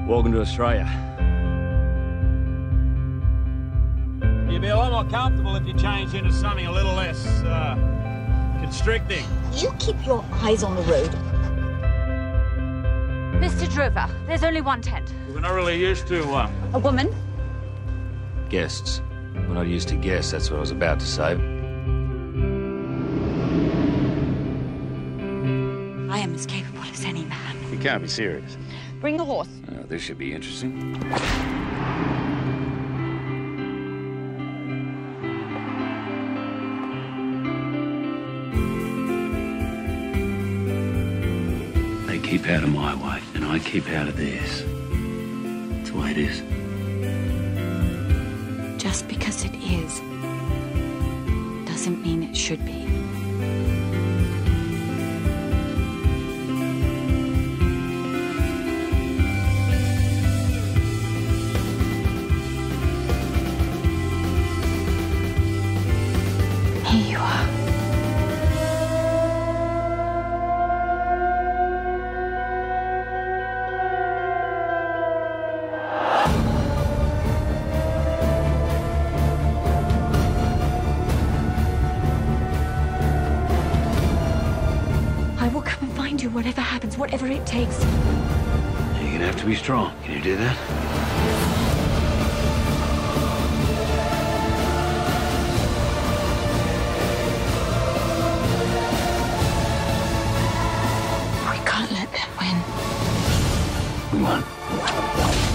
Welcome to Australia. You'd be a lot more comfortable if you changed into something a little less, constricting. You keep your eyes on the road. Mr. Drover, there's only one tent. We're not really used to, A woman? Guests. We're not used to guests, that's what I was about to say. I am as capable as any man. You can't be serious. Bring the horse. Oh, this should be interesting. They keep out of my way, and I keep out of theirs. That's the way it is. Just because it is, doesn't mean it should be. Here you are. I will come and find you, whatever happens, whatever it takes. You're gonna have to be strong. Can you do that? We can't let them win. We won.